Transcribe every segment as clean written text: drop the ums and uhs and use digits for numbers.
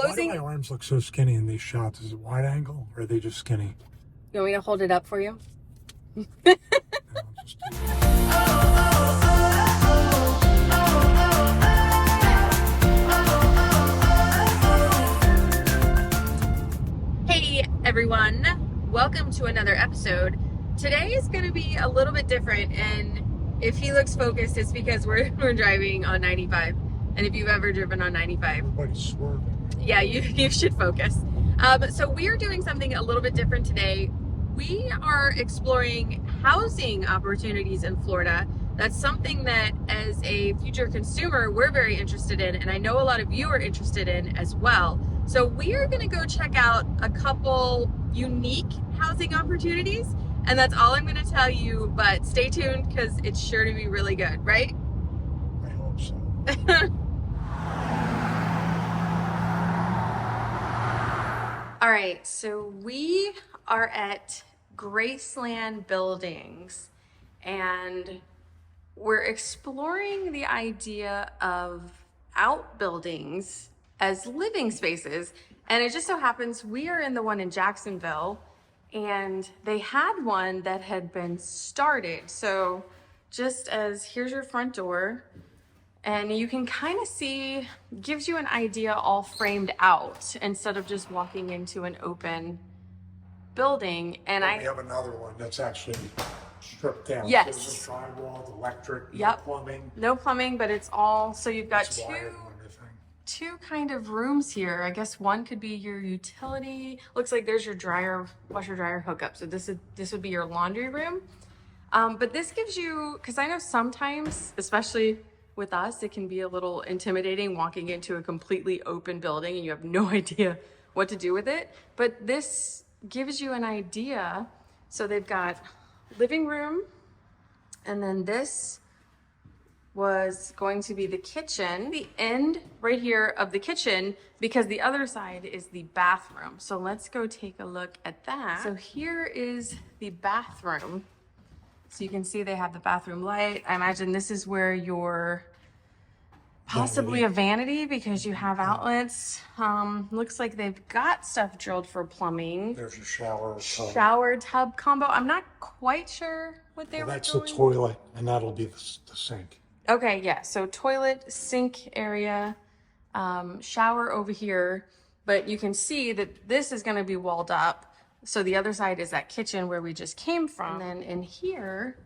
closing. Why do my arms look so skinny in these shots? Is it wide angle or are they just skinny? You want me to hold it up for you? No, just Hey everyone, welcome to another episode. Today is going to be a little bit different, and if he looks focused, it's because we're driving on 95. And if you've ever driven on 95, everybody's swerving. yeah, you should focus. So we are doing something a little bit different today. We are exploring housing opportunities in Florida. That's something that as a future consumer, we're very interested in, and I know a lot of you are interested in as well. So we are gonna go check out a couple unique housing opportunities, and that's all I'm gonna tell you, but stay tuned because it's sure to be really good, right? I hope so. All right, so we are at Graceland Buildings, and we're exploring the idea of outbuildings as living spaces. And it just so happens we are in the one in Jacksonville, and they had one that had been started. So just as here's your front door, and you can kind of see, gives you an idea all framed out instead of just walking into an open building. And We have another one that's actually stripped down. Yes. There's no drywall, electric, no Yep. plumbing. No plumbing, but it's all, so you've got It's wired and everything. two kind of rooms here. I guess one could be your utility. Looks like there's your dryer, washer dryer hookup. So this would be your laundry room. But this gives you, because I know sometimes, especially with us, it can be a little intimidating walking into a completely open building and you have no idea what to do with it. But this gives you an idea. So they've got living room, and then this was going to be the kitchen, the end right here of the kitchen, because the other side is the bathroom. So let's go take a look at that. So here is the bathroom. So you can see they have the bathroom light. I imagine this is where your possibly a vanity, because you have outlets. Looks like they've got stuff drilled for plumbing. There's a shower. Shower tub combo. I'm not quite sure what they were That's doing. the toilet, and that'll be the sink. Okay, yeah. So toilet, sink area, shower over here. But you can see that this is going to be walled up. So the other side is that kitchen where we just came from. And then in here,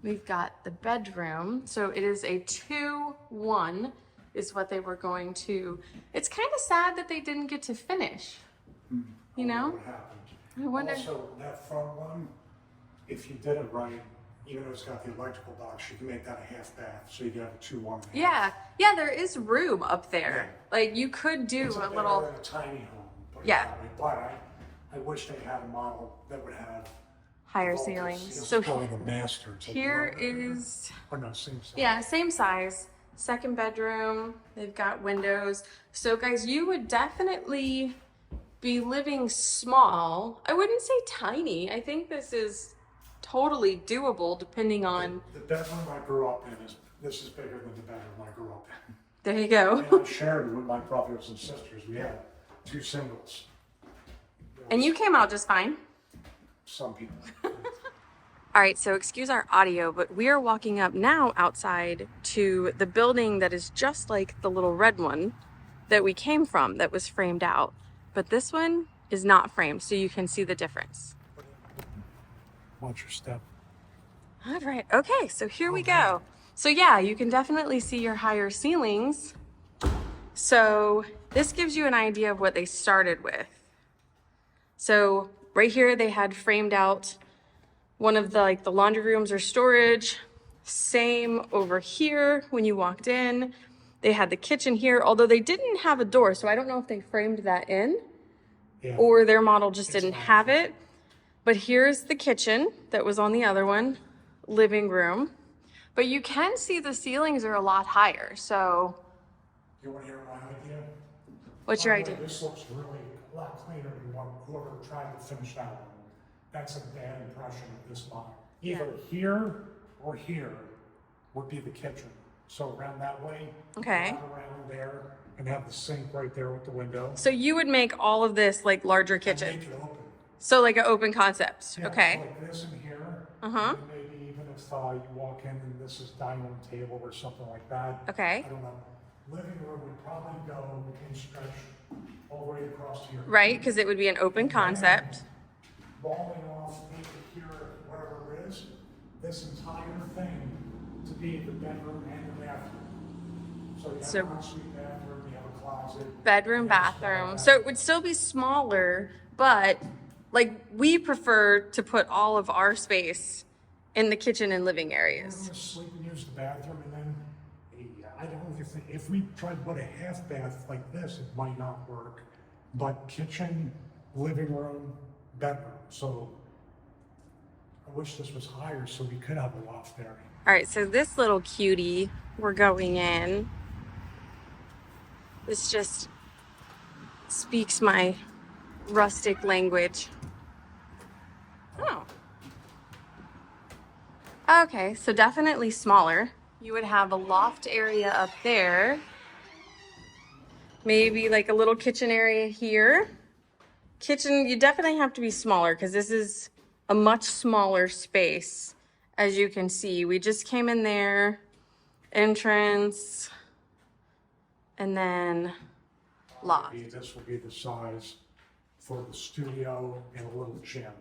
we've got the bedroom. So it is a 2-1 is what they were going to. It's kind of sad that they didn't get to finish, you know? What happened? I wonder. Also, that front one, if you did it right, even though it's got the electrical box, you can make that a half bath, so you can have a 2-1. Yeah, yeah, there is room up there. Like you could do It's a better little. than a tiny home. Yeah. But I wish they had a model that would have Higher vaulted ceilings. So So probably the master. It's like here right is, Or no, same size. yeah, same size. Second bedroom. They've got windows. So guys, you would definitely be living small. I wouldn't say tiny. I think this is totally doable depending on. The bedroom I grew up in this is bigger than the bedroom I grew up in. There you go. And I shared it with my brothers and sisters. We had 2 singles. And you came out just fine. Some people. All right, so excuse our audio, but we are walking up now outside to the building that is just like the little red one that we came from that was framed out. But this one is not framed, so you can see the difference. Watch your step. All right, okay, so here we go. So yeah, you can definitely see your higher ceilings. So this gives you an idea of what they started with. So right here, they had framed out one of the laundry rooms or storage. Same over here when you walked in. They had the kitchen here, although they didn't have a door. So I don't know if they framed that in or their model just didn't have it. But here's the kitchen that was on the other one, living room. But you can see the ceilings are a lot higher. So You want to hear my idea? what's your By the way, idea? This looks really a lot cleaner than whoever tried to finish that one. That's a bad impression of this model. Either here or here would be the kitchen. So around that way, Okay. not around there, and have the sink right there with the window. So you would make all of this like larger And kitchen. make it open. So like an open concept. Yeah, Okay. so like this in here. Uh-huh. And maybe even if you walk in and this is dining room table or something like that. Okay. I don't know. Living room would probably go and stretch all the way across here. Right, because it would be an open concept. Balling off into here, wherever it is, this entire thing to be the bedroom and the bathroom. So you have So- an ensuite bathroom, you have a closet. Bedroom, you have a bathroom. small So it would still be smaller, but like we prefer to put all of our space in the kitchen and living We're areas. gonna sleep and use the bathroom, and then I don't know if we tried to put a half bath like this, it might not work. But kitchen, living room, bedroom. So I wish this was higher so we could have a loft area. All right, so this little cutie, we're going in. This just speaks my rustic language. Oh. Okay, so definitely smaller. You would have a loft area up there. Maybe like a little kitchen area here. Kitchen, you definitely have to be smaller because this is a much smaller space. As you can see, we just came in there, entrance, and then loft. This will be the size for the studio and a little gym.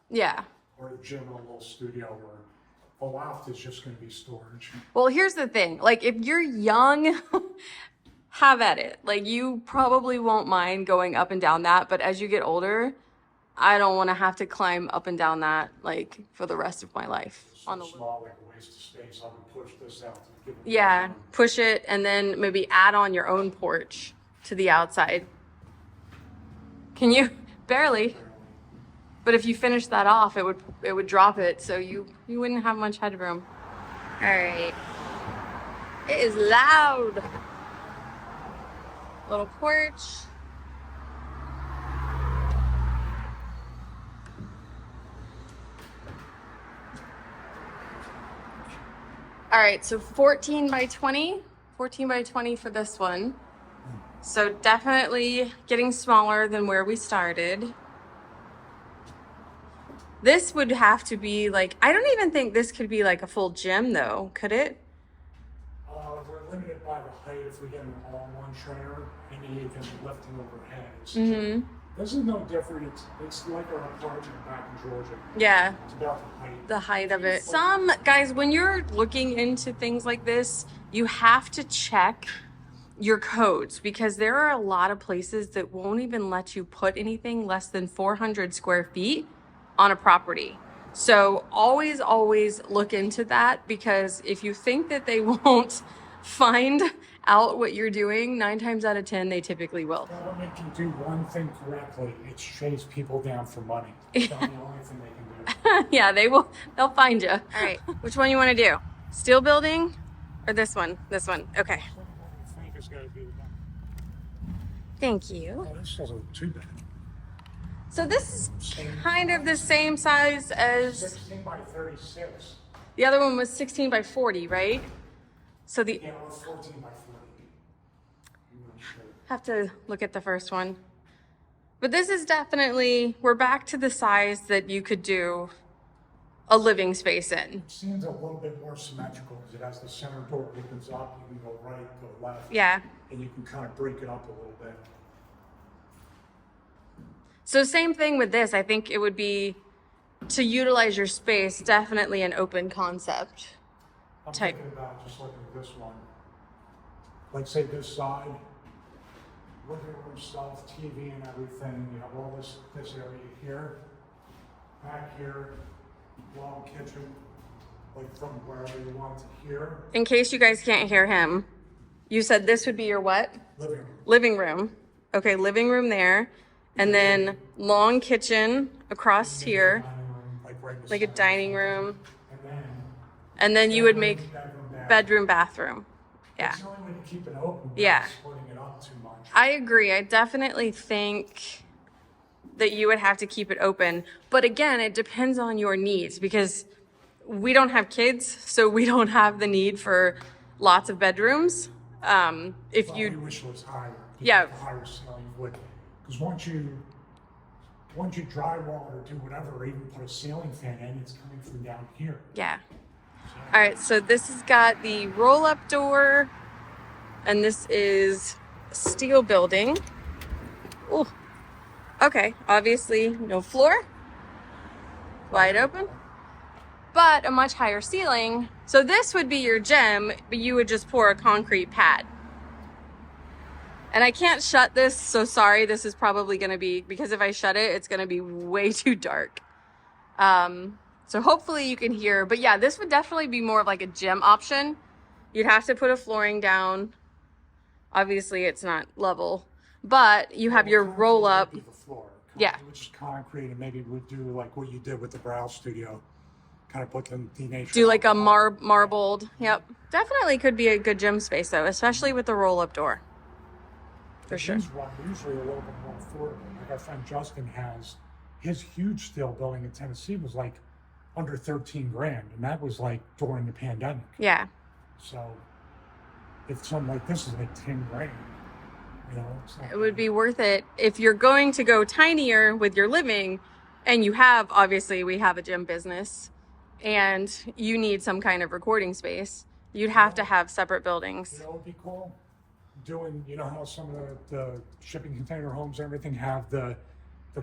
Yeah. Or a gym and a little studio, where the loft is just gonna be storage. Well, here's the thing. Like, if you're young, have at it. Like, you probably won't mind going up and down that, but as you get older, I don't want to have to climb up and down that, like, for the rest of my life. So On the small, like a waste of space, I would push this out to give it. Yeah, push it and then maybe add on your own porch to the outside. Can you? Barely. But if you finish that off, it would drop it, so you wouldn't have much headroom. All right. It is loud. Little porch. All right, so 14 by 20 for this one. So definitely getting smaller than where we started. This would have to be like, I don't even think this could be like a full gym though, could it? We're limited by the height if we get an all-in-one trainer and you can lifting overhead. Mm-hmm. This is no different. It's like our apartment back in Georgia. Yeah, It's about the height. of it. Some guys, when you're looking into things like this, you have to check your codes because there are a lot of places that won't even let you put anything less than 400 square feet on a property. So always look into that, because if you think that they won't find out what you're doing, 9 times out of 10, they typically will. Government can do one thing correctly. It's chase people down for money. That's the only thing they can do. Yeah, they'll find you. All right, which one you want to do? Steel building or this one? This one. Okay. What do you think is going to be the Thank you. Oh, this doesn't too bad. So this is kind of the same size as 16 by 36. the other one was 16 by 40, right? So the Yeah, or 14 by 40. I'm not sure. have to look at the first one. But this is definitely, we're back to the size that you could do a living space in. It seems a little bit more symmetrical because it has the center door opens up. You can go right, go left. Yeah. And you can kind of break it up a little bit. So same thing with this. I think it would be, to utilize your space, definitely an open concept. I'm Type. thinking about just looking at this one. Like say this side, living room stuff, TV and everything. You have all this area here, back here, long kitchen, like from wherever you want to here, In case you guys can't hear him, you said this would be your what? living room. Living room. Okay, living room there. And then long kitchen across here, Dining room, like right like a beside. dining room. And And then you would make bedroom. bedroom, bathroom. Yeah. It's the only way to keep it open. without Yeah. Splitting it up too much. I agree. I definitely think that you would have to keep it open. But again, it depends on your needs, because we don't have kids, so we don't have the need for lots of bedrooms. If Well, you, we wish it was higher. Yeah. The higher ceiling would, because once you drywall or do whatever, or even put a ceiling fan in, it's coming from down here. yeah. All right, so this has got the roll-up door, and this is steel building. Oh, okay. Obviously, no floor, wide open, but a much higher ceiling. So this would be your gym, but you would just pour a concrete pad. And I can't shut this, so sorry. This is probably going to be, because if I shut it, it's going to be way too dark. So hopefully you can hear, but yeah, this would definitely be more of like a gym option. You'd have to put a flooring down. Obviously it's not level, but you have your Concrete roll up. would be the floor. Yeah. Which is concrete, and maybe we'd do like what you did with the Brow Studio. Kind of put the nature. Do like a marbled. Yep. Definitely could be a good gym space though, especially with the roll up door. For sure. These run usually a little bit more affordable. Like our friend Justin has, his huge steel building in Tennessee was like under 13 grand, and that was like during the pandemic. Yeah. So if something like this is like 10 grand, you know, it's not It would be worth it if you're going to go tinier with your living, and you have, obviously we have a gym business and you need some kind of recording space. You'd have to have separate buildings. You know what would be cool? Doing, you know how some of the shipping container homes and everything have the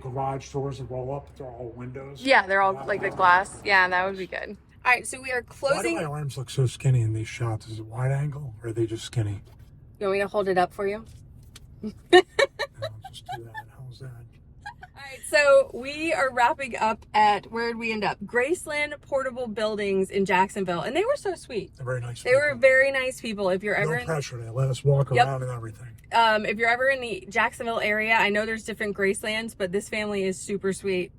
garage doors that roll up, they're all windows. Yeah, they're all like the glass. Yeah, that would be good. All right, so we are Why do closing. my arms look so skinny in these shots? Is it wide angle or are they just skinny? You want me to hold it up for you? No, just do that. How's that? All right, so we are wrapping up at, where did we end up? Graceland Portable Buildings in Jacksonville, and they were so sweet. They're very nice. They were very nice people. If you're ever no pressure. They let us walk Yep. around and everything. if you're ever in the Jacksonville area, I know there's different Gracelands, but this family is super sweet.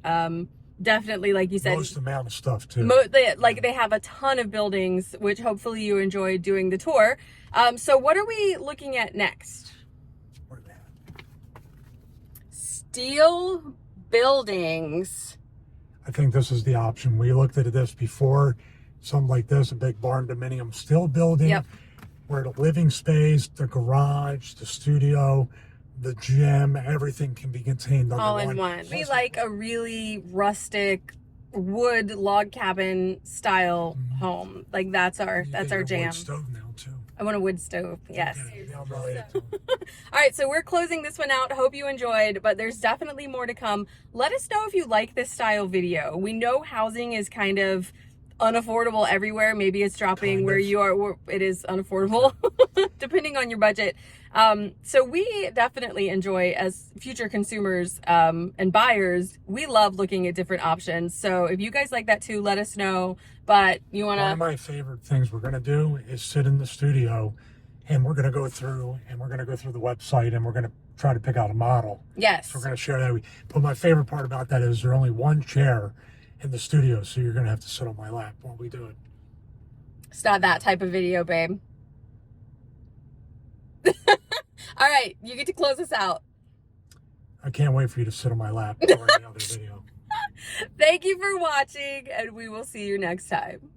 Definitely, like you said, Most amount of stuff too. they have a ton of buildings, which hopefully you enjoyed doing the tour. So what are we looking at next? What are they at? Steel buildings. I think this is the option. We looked at this before, something like this, a big barn dominium steel building. Yep. Where the living space, the garage, the studio, the gym, everything can be contained under All in one. We like a really rustic wood log cabin style home. Like that's our jam. Wood stove now too. I want a wood stove. Yes. Yeah, I'm really into it. All right, so we're closing this one out. Hope you enjoyed, but there's definitely more to come. Let us know if you like this style video. We know housing is kind of unaffordable everywhere. Maybe it's dropping where you are, where it is unaffordable, depending on your budget. So we definitely enjoy, as future consumers and buyers, we love looking at different options. So if you guys like that too, let us know. But you want to... One of my favorite things we're going to do is sit in the studio and we're going to go through the website and we're going to try to pick out a model. Yes. So we're going to share that. But my favorite part about that is there's only one chair in the studio, so you're going to have to sit on my lap while we do it. It's not that type of video, babe. All right, you get to close us out. I can't wait for you to sit on my lap during the other video. Thank you for watching, and we will see you next time.